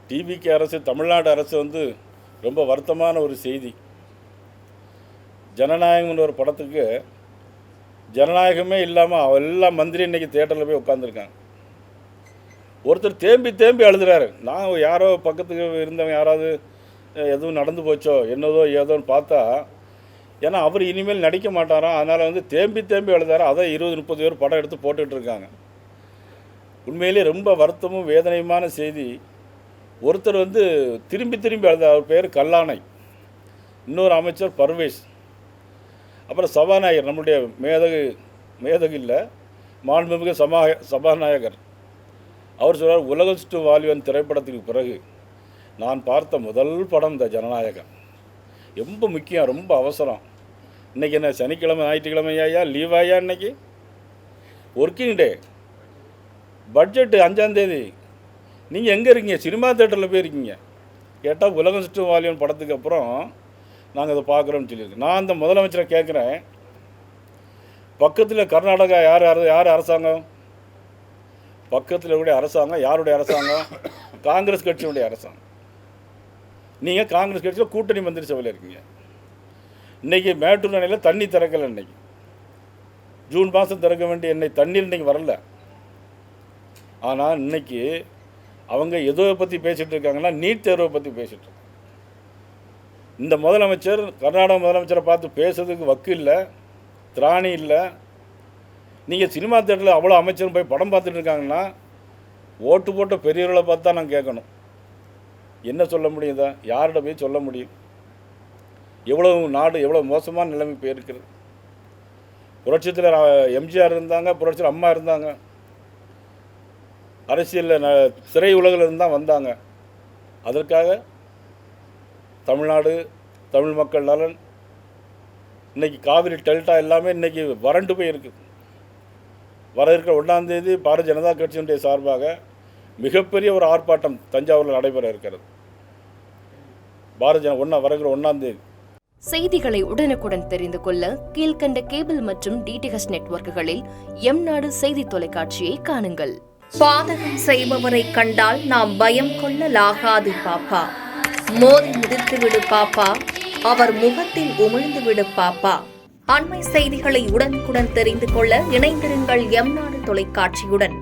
TVK அரசு, தமிழ்நாடு அரசு வந்து ரொம்ப வருத்தமான ஒரு செய்தி. ஜனநாயகம்னு ஒரு படத்துக்கு ஜனநாயகமே இல்லாமல் எல்லா மந்திரி இன்றைக்கி தியேட்டரில் போய் உட்காந்துருக்காங்க. ஒருத்தர் தேம்பி தேம்பி அழுதுறாரு. நான் யாரோ பக்கத்துக்கு இருந்தவங்க யாராவது எதுவும் நடந்து போச்சோ என்னதோ ஏதோன்னு பார்த்தா, ஏன்னா அவர் இனிமேல் நடிக்க மாட்டாராம், அதனால் வந்து தேம்பி தேம்பி அழுதாரு. அதை 20-30 பேர் படம் எடுத்து போட்டுட்ருக்காங்க. உண்மையிலே ரொம்ப வருத்தமும் வேதனையுமான செய்தி. ஒருத்தர் வந்து திரும்பி திரும்பி அழுதார். அவர் பேர் கல்லானை, இன்னொரு அமைச்சர் பர்வேஸ், அப்புறம் சபாநாயகர், நம்மளுடைய மேதகு இல்லை மாண்புமிகு சபாநாயகர். அவர் சொல்கிறார், உலகம் சுற்றும் வாலிபன் திரைப்படத்துக்கு பிறகு நான் பார்த்த முதல் படம் இந்த ஜனநாயகம். ரொம்ப முக்கியம், ரொம்ப அவசரம். இன்றைக்கி என்ன சனிக்கிழமை ஞாயிற்றுக்கிழமை ஐயா லீவாயா? இன்றைக்கி ஒர்க்கிங் டே, பட்ஜெட்டு 5ஆம் தேதி. நீங்கள் எங்கே இருக்கீங்க? சினிமா தேட்டரில் போயிருக்கீங்க. கேட்டால் உலகம் சுற்றும் வாலிபன் படத்துக்கு அப்புறம் நாங்கள் அதை பார்க்குறோம்னு சொல்லியிருக்கோம். நான் அந்த முதலமைச்சரை கேட்குறேன், பக்கத்தில் கர்நாடகா யார் அரசாங்கம்? பக்கத்தில் கூட அரசாங்கம் யாருடைய அரசாங்கம்? காங்கிரஸ் கட்சியுடைய அரசாங்கம். நீங்கள் காங்கிரஸ் கட்சியில் கூட்டணி மந்திரி சபையில் இருக்கீங்க. இன்றைக்கி மேட்டூர் அணையில் தண்ணி திறக்கலை. இன்றைக்கி ஜூன் மாதம் திறக்க வேண்டிய தண்ணீர் இன்றைக்கி வரல. ஆனால் இன்றைக்கி அவங்க எதோ பற்றி பேசிகிட்டு இருக்காங்கன்னா, நீட் தேர்வை பற்றி பேசிகிட்டு இருக்காங்க. இந்த முதலமைச்சர் கர்நாடக முதலமைச்சரை பார்த்து பேசுறதுக்கு வக்கு இல்லை, திராணி இல்லை. நீங்கள் சினிமா தேட்டரில் அவ்வளோ அமைச்சரும் போய் படம் பார்த்துட்டு இருக்காங்கன்னா, ஓட்டு போட்ட பெரியவர்களை பார்த்து தான் நான் கேட்கணும். என்ன சொல்ல முடியுதா? யார்கிட்ட போய் சொல்ல முடியும்? எவ்வளோ நாடு எவ்வளோ மோசமான நிலைமை போயிருக்கிறது. புரட்சித்தில் எம்ஜிஆர் இருந்தாங்க, புரட்சியில் அம்மா இருந்தாங்க, அரசியலில் சிறை உலகில் தான் வந்தாங்க. அதற்காக தமிழ்நாடு, தமிழ் மக்கள் நலன், இன்றைக்கி காவிரி டெல்டா எல்லாமே இன்றைக்கி வறண்டு போயிருக்கு. வர இருக்கிற 1ஆம் தேதி பாரதிய ஜனதா கட்சியினுடைய சார்பாக மிகப்பெரிய ஒரு ஆர்ப்பாட்டம் தஞ்சாவூரில் நடைபெற இருக்கிறது. வருகிற 1ஆம் தேதி. செய்திகளை உடனுக்குடன் தெரிந்து கொள்ள கீழ்கண்ட கேபிள் மற்றும் டிடிஹெச் நெட்வொர்க்குகளில் எம்நாடு செய்தி தொலைக்காட்சியை காணுங்கள். பாதகம் செய்பவரை கண்டால் நாம் பயம் கொள்ளலாகாது பாப்பா. மோதி மிதித்து விடு பாப்பா, அவர் முகத்தில் உமிழ்ந்து விடு பாப்பா. அண்மை செய்திகளை உடனுக்குடன் தெரிந்து கொள்ள இணைந்திருங்கள் எம்நாடு தொலைக்காட்சியுடன்.